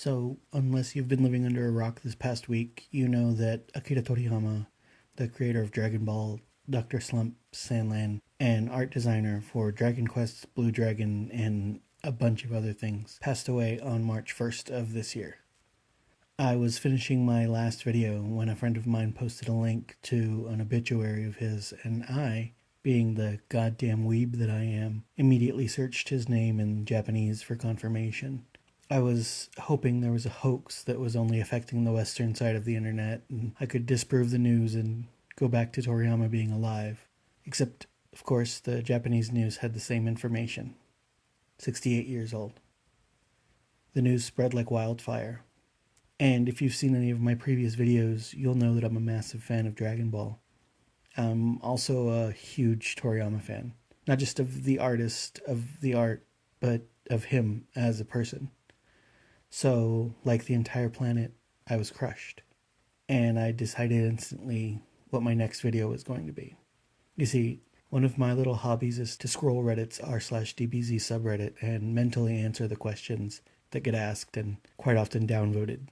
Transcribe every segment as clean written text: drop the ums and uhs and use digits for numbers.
So, unless you've been living under a rock this past week, you know that Akira Toriyama, the creator of Dragon Ball, Dr. Slump, Sandland, and art designer for Dragon Quest, Blue Dragon, and a bunch of other things, passed away on March 1st of this year. I was finishing my last video when a friend of mine posted a link to an obituary of his, and I, being the goddamn weeb that I am, immediately searched his name in Japanese for confirmation. I was hoping there was a hoax that was only affecting the western side of the internet, and I could disprove the news and go back to Toriyama being alive. Except, of course, the Japanese news had the same information. 68 years old. The news spread like wildfire. And if you've seen any of my previous videos, you'll know that I'm a massive fan of Dragon Ball. I'm also a huge Toriyama fan. Not just of the artist, of the art, but of him as a person. So, like the entire planet, I was crushed. And I decided instantly what my next video was going to be. You see, one of my little hobbies is to scroll Reddit's r/DBZ subreddit and mentally answer the questions that get asked and quite often downvoted.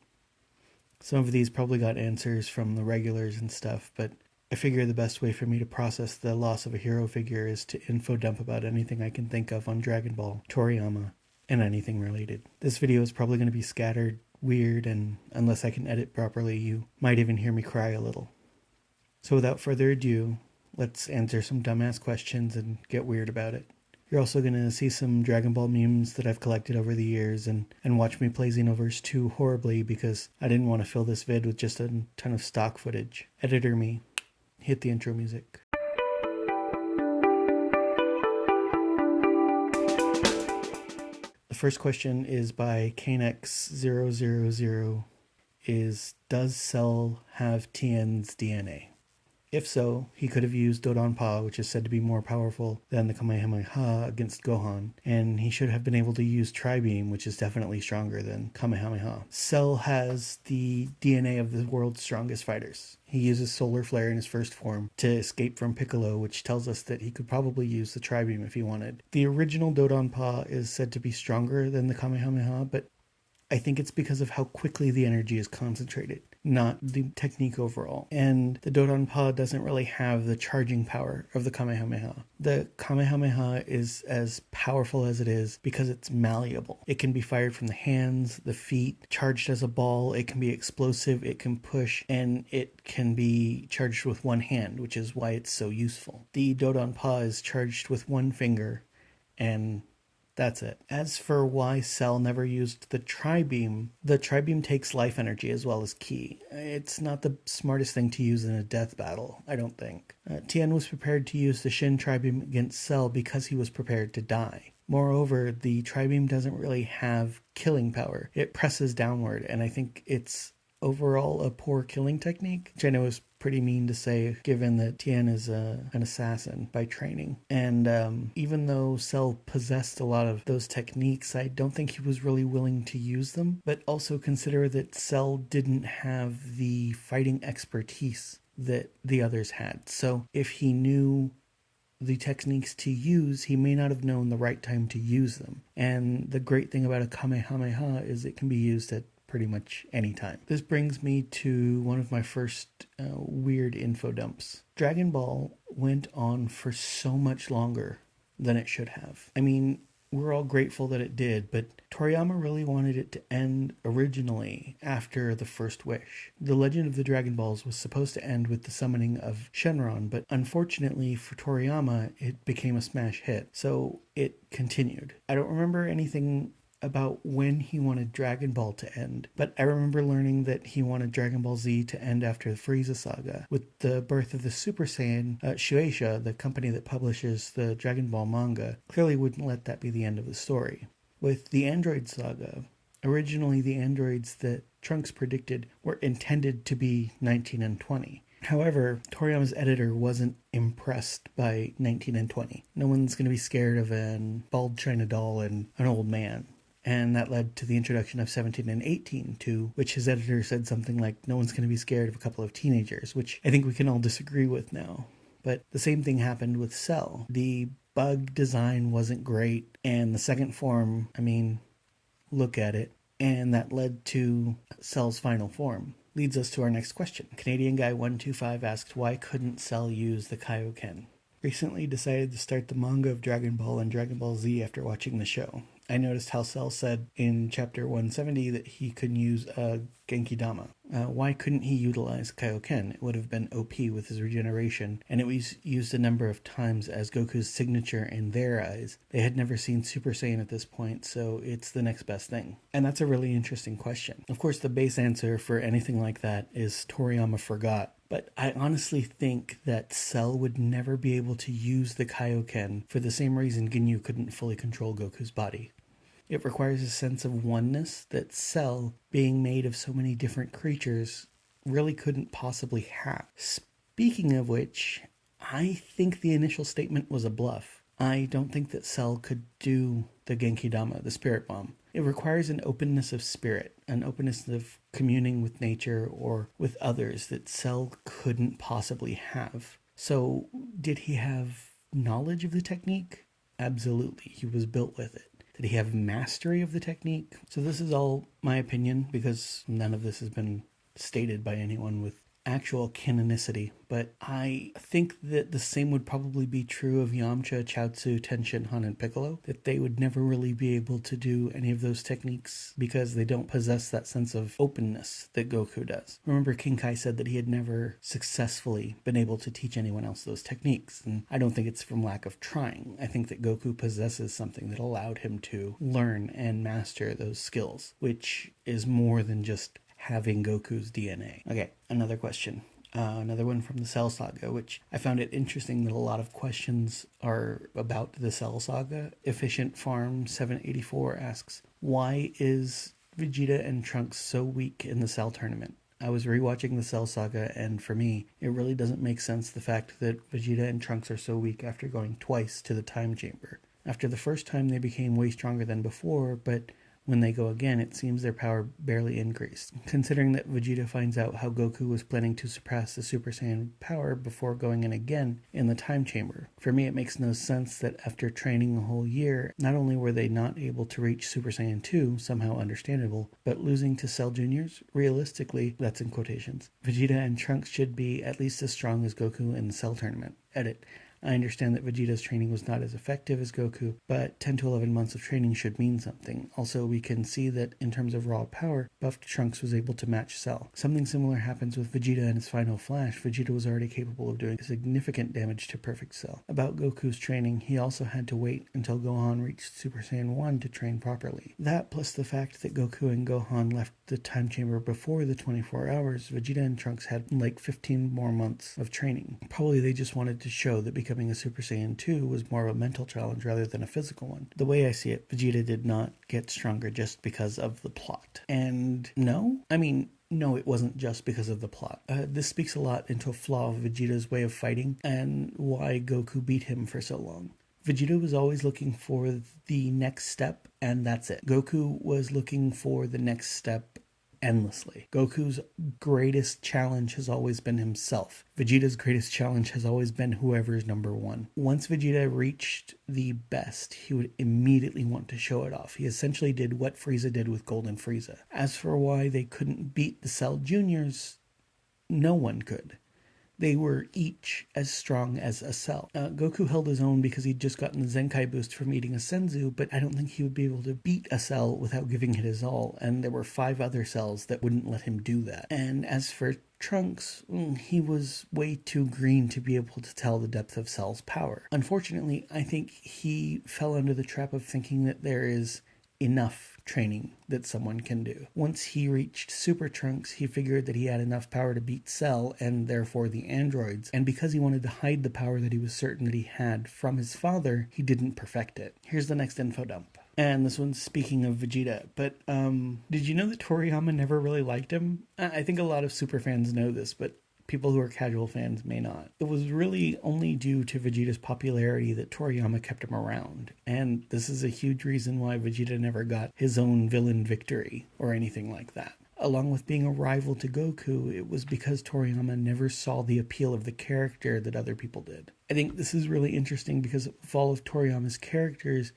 Some of these probably got answers from the regulars and stuff, but I figure the best way for me to process the loss of a hero figure is to info dump about anything I can think of on Dragon Ball, Toriyama, and anything related. This video is probably going to be scattered, weird, and unless I can edit properly, you might even hear me cry a little. So without further ado, let's answer some dumbass questions and get weird about it. You're also going to see some Dragon Ball memes that I've collected over the years and watch me play Xenoverse 2 horribly because I didn't want to fill this vid with just a ton of stock footage. Editor me, hit the intro music. The first question is by Kanex000 is, does Cell have Tien's DNA? If so, he could have used Dodonpa, which is said to be more powerful than the Kamehameha against Gohan, and he should have been able to use Tri-Beam, which is definitely stronger than Kamehameha. Cell has the DNA of the world's strongest fighters. He uses Solar Flare in his first form to escape from Piccolo, which tells us that he could probably use the Tri-Beam if he wanted. The original Dodonpa is said to be stronger than the Kamehameha, but I think it's because of how quickly the energy is concentrated, not the technique overall. And the Dodonpa doesn't really have the charging power of the Kamehameha. The Kamehameha is as powerful as it is because it's malleable. It can be fired from the hands, the feet, charged as a ball, it can be explosive, it can push, and it can be charged with one hand, which is why it's so useful. The Dodonpa is charged with one finger, and that's it. As for why Cell never used the Tri-Beam takes life energy as well as ki. It's not the smartest thing to use in a death battle, I don't think. Tien was prepared to use the Shin Tri-Beam against Cell because he was prepared to die. Moreover, the Tri-Beam doesn't really have killing power. It presses downward, and I think it's overall a poor killing technique, which I know is pretty mean to say given that Tien is an assassin by training. And even though Cell possessed a lot of those techniques, I don't think he was really willing to use them. But also consider that Cell didn't have the fighting expertise that the others had. So if he knew the techniques to use, he may not have known the right time to use them. And the great thing about a Kamehameha is it can be used at pretty much any time. This brings me to one of my first weird info dumps. Dragon Ball went on for so much longer than it should have. I mean, we're all grateful that it did, but Toriyama really wanted it to end originally after the first wish. The Legend of the Dragon Balls was supposed to end with the summoning of Shenron, but unfortunately for Toriyama, it became a smash hit, so it continued. I don't remember anything about when he wanted Dragon Ball to end, but I remember learning that he wanted Dragon Ball Z to end after the Frieza saga. With the birth of the Super Saiyan, Shueisha, the company that publishes the Dragon Ball manga, clearly wouldn't let that be the end of the story. With the Android saga, originally the androids that Trunks predicted were intended to be 19 and 20. However, Toriyama's editor wasn't impressed by 19 and 20. No one's going to be scared of a bald China doll and an old man. And that led to the introduction of 17 and 18, to which his editor said something like, no one's going to be scared of a couple of teenagers, which I think we can all disagree with now. But the same thing happened with Cell. The bug design wasn't great, and the second form, I mean, look at it. and that led to Cell's final form. Leads us to our next question. Canadian Guy 125 asked, why couldn't Cell use the Kaioken? Recently decided to start the manga of Dragon Ball and Dragon Ball Z after watching the show. I noticed how Cell said in chapter 170 that he could use a Genki Dama. Why couldn't he utilize Kaioken? It would have been OP with his regeneration, and it was used a number of times as Goku's signature in their eyes. They had never seen Super Saiyan at this point, so it's the next best thing. And that's a really interesting question. Of course, the base answer for anything like that is Toriyama forgot. But I honestly think that Cell would never be able to use the Kaioken for the same reason Ginyu couldn't fully control Goku's body. It requires a sense of oneness that Cell, being made of so many different creatures, really couldn't possibly have. Speaking of which, I think the initial statement was a bluff. I don't think that Cell could do the Genki Dama, the Spirit Bomb. It requires an openness of spirit, an openness of communing with nature or with others that Cell couldn't possibly have. So, did he have knowledge of the technique? Absolutely, he was built with it. Did he have mastery of the technique? So this is all my opinion because none of this has been stated by anyone with actual canonicity, but I think that the same would probably be true of Yamcha, Chaozu, Tenshin, Han, and Piccolo, that they would never really be able to do any of those techniques because they don't possess that sense of openness that Goku does. Remember, King Kai said that he had never successfully been able to teach anyone else those techniques, and I don't think it's from lack of trying. I think that Goku possesses something that allowed him to learn and master those skills, which is more than just having Goku's DNA. Okay, another question. Another one from the Cell Saga, which I found it interesting that a lot of questions are about the Cell Saga. Efficient Farm 784 asks, why is Vegeta and Trunks so weak in the Cell tournament? I was rewatching the Cell Saga, and for me, it really doesn't make sense the fact that Vegeta and Trunks are so weak after going twice to the Time Chamber. After the first time, they became way stronger than before, but when they go again, it seems their power barely increased. Considering that Vegeta finds out how Goku was planning to surpass the Super Saiyan power before going in again in the Time Chamber. For me, it makes no sense that after training a whole year, not only were they not able to reach Super Saiyan 2, somehow understandable, but losing to Cell Juniors? Realistically, that's in quotations. Vegeta and Trunks should be at least as strong as Goku in the Cell tournament. Edit. I understand that Vegeta's training was not as effective as Goku, but 10 to 11 months of training should mean something. Also, we can see that in terms of raw power, buffed Trunks was able to match Cell. Something similar happens with Vegeta in his final flash. Vegeta was already capable of doing significant damage to Perfect Cell. About Goku's training, he also had to wait until Gohan reached Super Saiyan 1 to train properly. That plus the fact that Goku and Gohan left the Time Chamber before the 24 hours, Vegeta and Trunks had like 15 more months of training. Probably they just wanted to show that becoming a Super Saiyan 2 was more of a mental challenge rather than a physical one. The way I see it, Vegeta did not get stronger just because of the plot. And no, it wasn't just because of the plot. This speaks a lot into a flaw of Vegeta's way of fighting and why Goku beat him for so long. Vegeta was always looking for the next step, and that's it. Goku was looking for the next step endlessly. Goku's greatest challenge has always been himself. Vegeta's greatest challenge has always been whoever's number one. Once Vegeta reached the best, he would immediately want to show it off. He essentially did what Frieza did with Golden Frieza. As for why they couldn't beat the Cell Juniors, no one could. They were each as strong as a Cell. Goku held his own because he'd just gotten the Zenkai boost from eating a Senzu, but I don't think he would be able to beat a Cell without giving it his all, and there were 5 other Cells that wouldn't let him do that. And as for Trunks, he was way too green to be able to tell the depth of Cell's power. Unfortunately, I think he fell under the trap of thinking that there is enough training that someone can do. Once he reached Super Trunks, he figured that he had enough power to beat Cell and therefore the androids, and because he wanted to hide the power that he was certain that he had from his father, he didn't perfect it. Here's the next info dump. And this one's speaking of Vegeta, but did you know that Toriyama never really liked him? I think a lot of super fans know this, but people who are casual fans may not. It was really only due to Vegeta's popularity that Toriyama kept him around, and this is a huge reason why Vegeta never got his own villain victory or anything like that. Along with being a rival to Goku, it was because Toriyama never saw the appeal of the character that other people did. I think this is really interesting because of all of Toriyama's characters,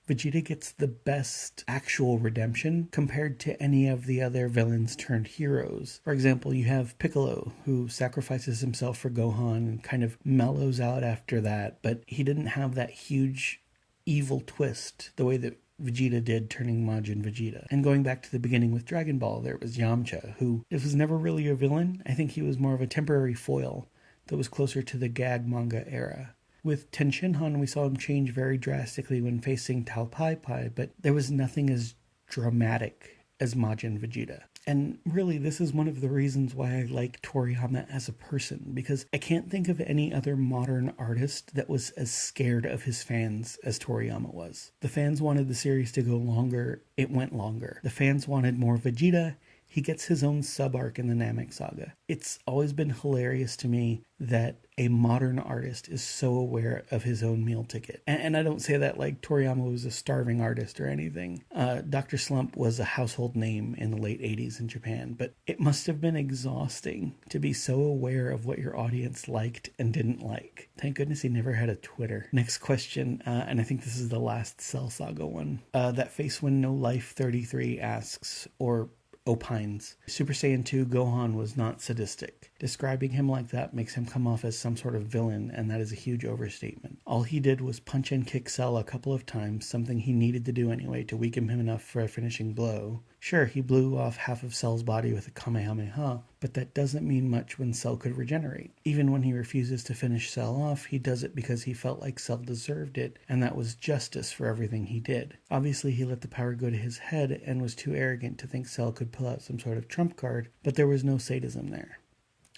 Vegeta gets the best actual redemption compared to any of the other villains turned heroes. For example, you have Piccolo, who sacrifices himself for Gohan and kind of mellows out after that, but he didn't have that huge evil twist the way that Vegeta did, turning Majin Vegeta. And going back to the beginning with Dragon Ball, there was Yamcha, who was never really a villain. I think he was more of a temporary foil that was closer to the gag manga era. With Tenshinhan, we saw him change very drastically when facing Tao Pai Pai, but there was nothing as dramatic as Majin Vegeta. And really, this is one of the reasons why I like Toriyama as a person, because I can't think of any other modern artist that was as scared of his fans as Toriyama was. The fans wanted the series to go longer, it went longer. The fans wanted more Vegeta, he gets his own sub-arc in the Namek Saga. It's always been hilarious to me that a modern artist is so aware of his own meal ticket. And I don't say that like Toriyama was a starving artist or anything. Dr. Slump was a household name in the late 80s in Japan, but it must have been exhausting to be so aware of what your audience liked and didn't like. Thank goodness he never had a Twitter. Next question, and I think this is the last Cell Saga one. That Face When No Life 33 asks, or opines, Super Saiyan 2 Gohan was not sadistic. Describing him like that makes him come off as some sort of villain, and that is a huge overstatement. All he did was punch and kick Cell a couple of times, something he needed to do anyway to weaken him enough for a finishing blow. Sure, he blew off half of Cell's body with a Kamehameha, but that doesn't mean much when Cell could regenerate. Even when he refuses to finish Cell off, he does it because he felt like Cell deserved it, and that was justice for everything he did. Obviously, he let the power go to his head and was too arrogant to think Cell could pull out some sort of trump card, but there was no sadism there.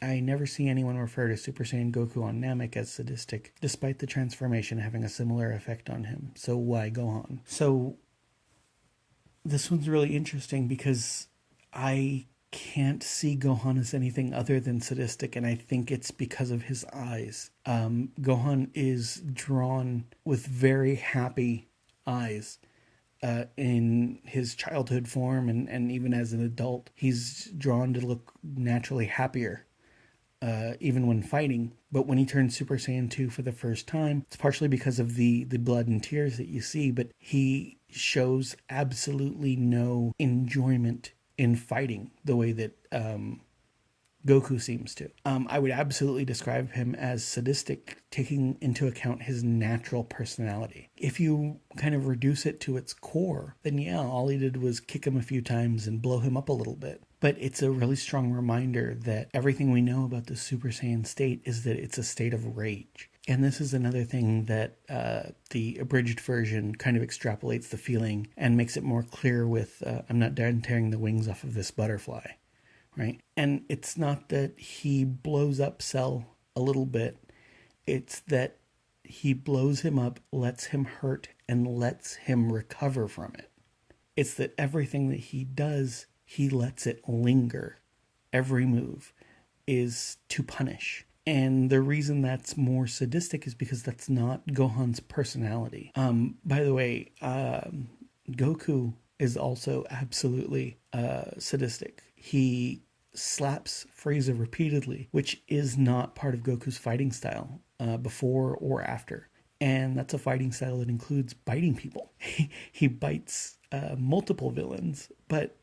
I never see anyone refer to Super Saiyan Goku on Namek as sadistic, despite the transformation having a similar effect on him. So why Gohan? So this one's really interesting because I can't see Gohan as anything other than sadistic, and I think it's because of his eyes. Gohan is drawn with very happy eyes. In his childhood form and even as an adult, he's drawn to look naturally happier, even when fighting. But when he turns Super Saiyan 2 for the first time, it's partially because of the blood and tears that you see, but he shows absolutely no enjoyment in fighting the way that Goku seems to. I would absolutely describe him as sadistic, taking into account his natural personality. If you kind of reduce it to its core, then yeah, all he did was kick him a few times and blow him up a little bit. But it's a really strong reminder that everything we know about the Super Saiyan state is that it's a state of rage. And this is another thing that the abridged version kind of extrapolates the feeling and makes it more clear with, I'm not done tearing the wings off of this butterfly. Right? And it's not that he blows up Cell a little bit. It's that he blows him up, lets him hurt, and lets him recover from it. It's that everything that he does, he lets it linger. Every move is to punish. And the reason that's more sadistic is because that's not Gohan's personality. By the way, Goku is also absolutely sadistic. He slaps Frieza repeatedly, which is not part of Goku's fighting style before or after. And that's a fighting style that includes biting people. He bites multiple villains, but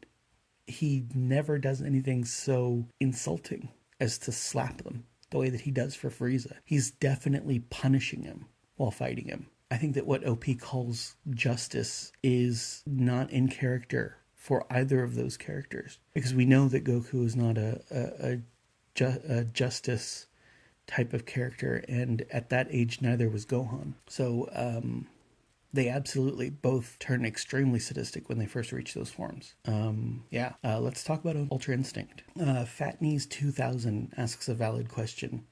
he never does anything so insulting as to slap them the way that he does for Frieza. He's definitely punishing him while fighting him. I think that what OP calls justice is not in character for either of those characters, because we know that Goku is not a justice type of character, and at that age neither was Gohan. So they absolutely both turn extremely sadistic when they first reach those forms. Let's talk about Ultra Instinct. Fatknees 2000 asks a valid question.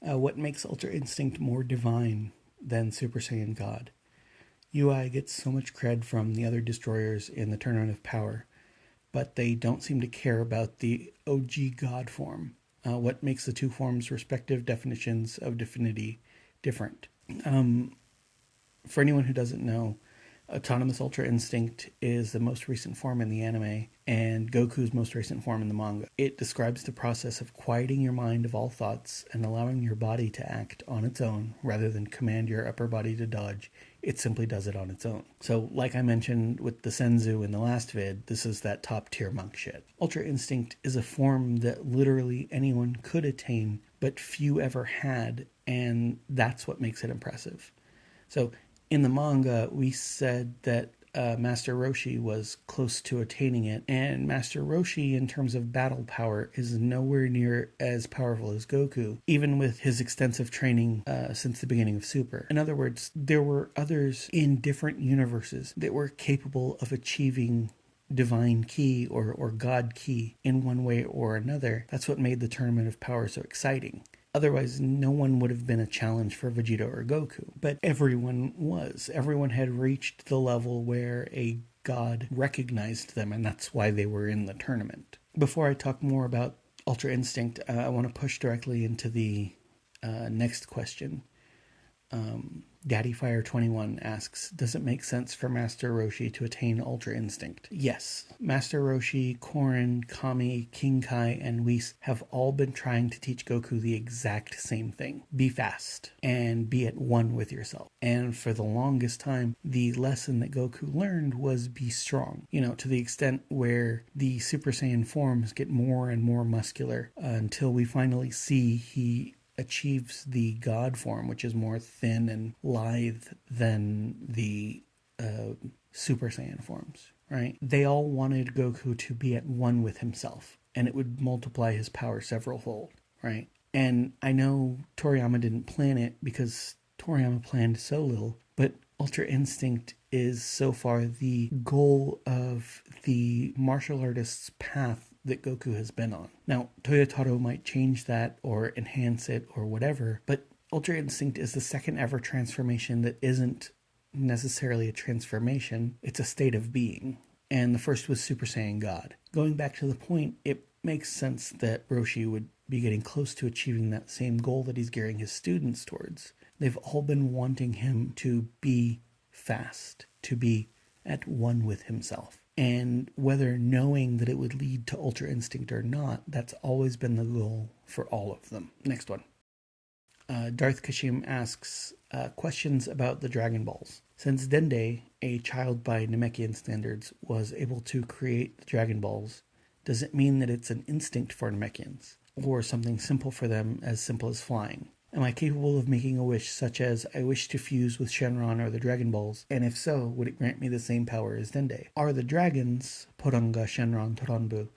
What makes Ultra Instinct more divine than Super Saiyan God? UI gets so much cred from the other destroyers in the Tournament of Power, but they don't seem to care about the OG God form. What makes the two forms' respective definitions of divinity different? For anyone who doesn't know, Autonomous Ultra Instinct is the most recent form in the anime and Goku's most recent form in the manga. It describes the process of quieting your mind of all thoughts and allowing your body to act on its own rather than command your upper body to dodge. It simply does it on its own. So, like I mentioned with the Senzu in the last vid, this is that top tier monk shit. Ultra Instinct is a form that literally anyone could attain, but few ever had, and that's what makes it impressive. So, in the manga, we said that Master Roshi was close to attaining it, and Master Roshi, in terms of battle power, is nowhere near as powerful as Goku, even with his extensive training since the beginning of Super. In other words, there were others in different universes that were capable of achieving divine ki or god ki in one way or another. That's what made the Tournament of Power so exciting. Otherwise, no one would have been a challenge for Vegeta or Goku. But everyone was. Everyone had reached the level where a god recognized them, and that's why they were in the tournament. Before I talk more about Ultra Instinct, I want to push directly into the next question. DaddyFire21 asks, does it make sense for Master Roshi to attain Ultra Instinct? Yes. Master Roshi, Korin, Kami, King Kai, and Whis have all been trying to teach Goku the exact same thing. Be fast and be at one with yourself. And for the longest time, the lesson that Goku learned was be strong. You know, to the extent where the Super Saiyan forms get more and more muscular until we finally see he achieves the god form, which is more thin and lithe than the Super Saiyan forms, right? They all wanted Goku to be at one with himself, and it would multiply his power several fold, right? And I know Toriyama didn't plan it because Toriyama planned so little, but Ultra Instinct is so far the goal of the martial artist's path that Goku has been on. Now, Toyotaro might change that or enhance it or whatever, but Ultra Instinct is the second ever transformation that isn't necessarily a transformation, it's a state of being. And the first was Super Saiyan God. Going back to the point, it makes sense that Roshi would be getting close to achieving that same goal that he's gearing his students towards. They've all been wanting him to be fast, to be at one with himself. And whether knowing that it would lead to Ultra Instinct or not, that's always been the goal for all of them. Next one. Darth Kashim asks questions about the Dragon Balls. Since Dende, a child by Namekian standards, was able to create the Dragon Balls, does it mean that it's an instinct for Namekians? Or something simple for them, as simple as flying? Am I capable of making a wish such as, I wish to fuse with Shenron or the Dragon Balls, and if so, would it grant me the same power as Dende? Are the dragons, Poranga, Shenron, Toranbu,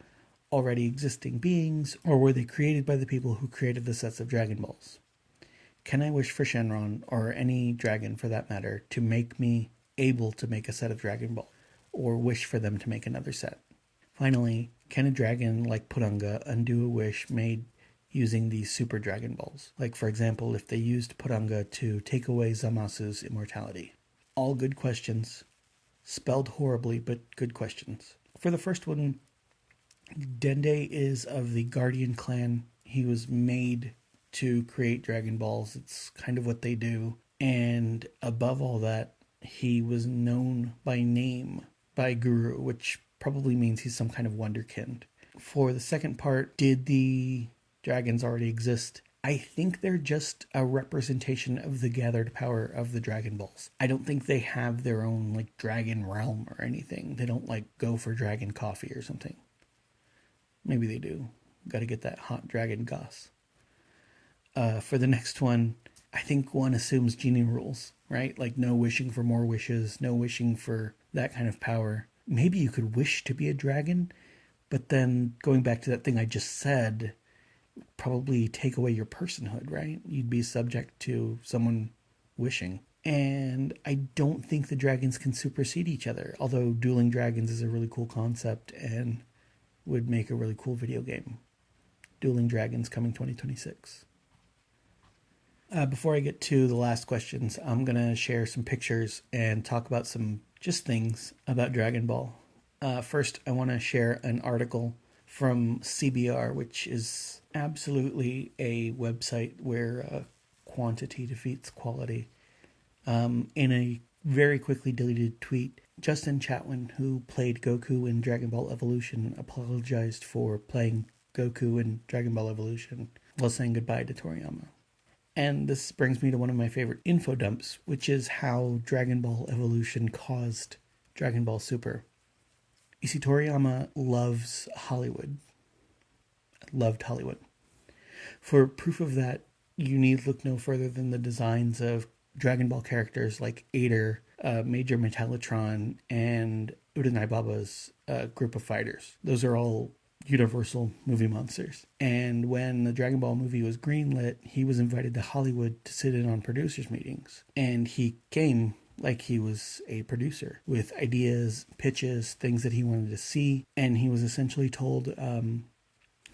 already existing beings, or were they created by the people who created the sets of Dragon Balls? Can I wish for Shenron, or any dragon for that matter, to make me able to make a set of Dragon Balls, or wish for them to make another set? Finally, can a dragon like Poranga undo a wish made using these Super Dragon Balls? Like, for example, if they used Poranga to take away Zamasu's immortality. All good questions. Spelled horribly, but good questions. For the first one, Dende is of the Guardian clan. He was made to create Dragon Balls. It's kind of what they do. And above all that, he was known by name by Guru, which probably means he's some kind of wonderkind. For the second part, did the dragons already exist? I think they're just a representation of the gathered power of the Dragon Balls. I don't think they have their own, like, dragon realm or anything. They don't, like, go for dragon coffee or something. Maybe they do. Got to get that hot dragon goss. For the next one, I think one assumes genie rules, right? Like, no wishing for more wishes, no wishing for that kind of power. Maybe you could wish to be a dragon, but then going back to that thing I just said, probably take away your personhood, right? You'd be subject to someone wishing. And I don't think the dragons can supersede each other, although dueling dragons is a really cool concept and would make a really cool video game. Dueling Dragons coming 2026. Before I get to the last questions, I'm going to share some pictures and talk about some just things about Dragon Ball. First, I want to share an article from CBR, which is absolutely a website where quantity defeats quality. In a very quickly deleted tweet. Justin Chatwin, who played Goku in Dragon Ball Evolution, apologized for playing Goku in Dragon Ball Evolution while saying goodbye to Toriyama. And this brings me to one of my favorite info dumps, which is how Dragon Ball Evolution caused Dragon Ball Super. You see, Toriyama loves Hollywood. Loved Hollywood. For proof of that, you need look no further than the designs of Dragon Ball characters like Ader, Major Metallotron, and Uranai Baba's group of fighters. Those are all Universal movie monsters. And when the Dragon Ball movie was greenlit, he was invited to Hollywood to sit in on producers' meetings. And he came like he was a producer with ideas, pitches, things that he wanted to see. And he was essentially told,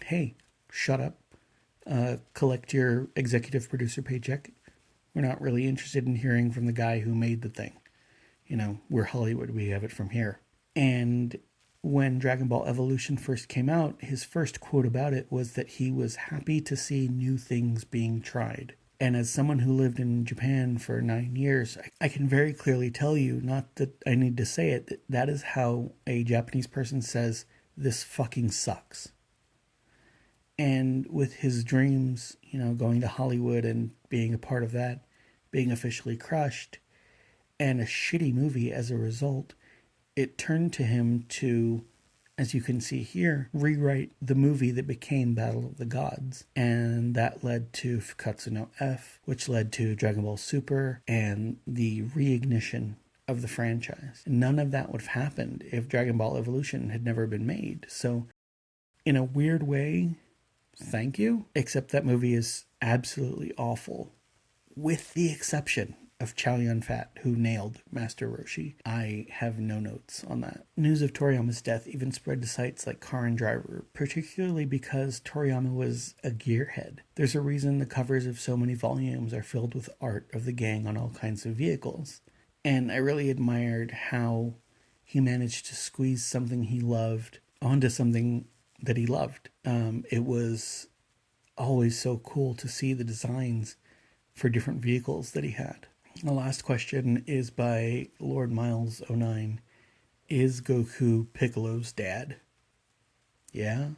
hey, shut up, collect your executive producer paycheck. We're not really interested in hearing from the guy who made the thing. You know, we're Hollywood, we have it from here. And when Dragon Ball Evolution first came out, his first quote about it was that he was happy to see new things being tried. And as someone who lived in Japan for 9 years, I can very clearly tell you, not that I need to say it, that is how a Japanese person says, this fucking sucks. And with his dreams, you know, going to Hollywood and being a part of that, being officially crushed, and a shitty movie as a result, it turned to him to, as you can see here, rewrite the movie that became Battle of the Gods. And that led to Fukatsu no F, which led to Dragon Ball Super and the reignition of the franchise. None of that would have happened if Dragon Ball Evolution had never been made. So, in a weird way, thank you. Except that movie is absolutely awful, with the exception of Chow Yun-Fat, who nailed Master Roshi. I have no notes on that. News of Toriyama's death even spread to sites like Car and Driver, particularly because Toriyama was a gearhead. There's a reason the covers of so many volumes are filled with art of the gang on all kinds of vehicles. And I really admired how he managed to squeeze something he loved onto something that he loved. It was always so cool to see the designs for different vehicles that he had. The last question is by Lord Miles09. Is Goku Piccolo's dad? Yeah.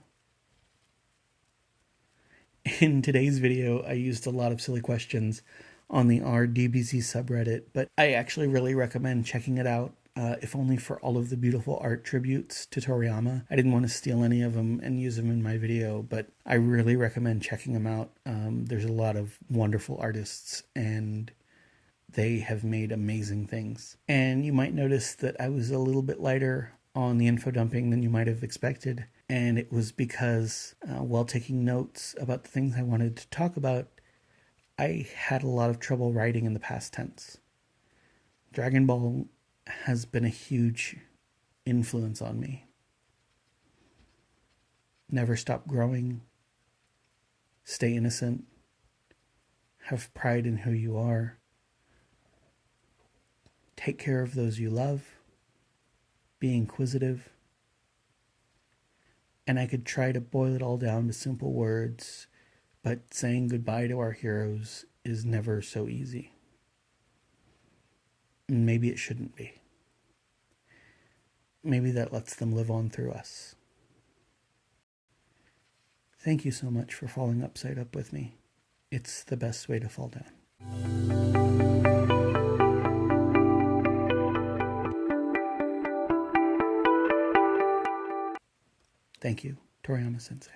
In today's video, I used a lot of silly questions on the RDBZ subreddit, but I actually really recommend checking it out, if only for all of the beautiful art tributes to Toriyama. I didn't want to steal any of them and use them in my video, but I really recommend checking them out. There's a lot of wonderful artists, and they have made amazing things. And you might notice that I was a little bit lighter on the info dumping than you might have expected. And it was because while taking notes about the things I wanted to talk about, I had a lot of trouble writing in the past tense. Dragon Ball has been a huge influence on me. Never stop growing. Stay innocent. Have pride in who you are. Take care of those you love. Be inquisitive. And I could try to boil it all down to simple words, but saying goodbye to our heroes is never so easy. And maybe it shouldn't be. Maybe that lets them live on through us. Thank you so much for falling upside up with me. It's the best way to fall down. Thank you, Toriyama Sensei.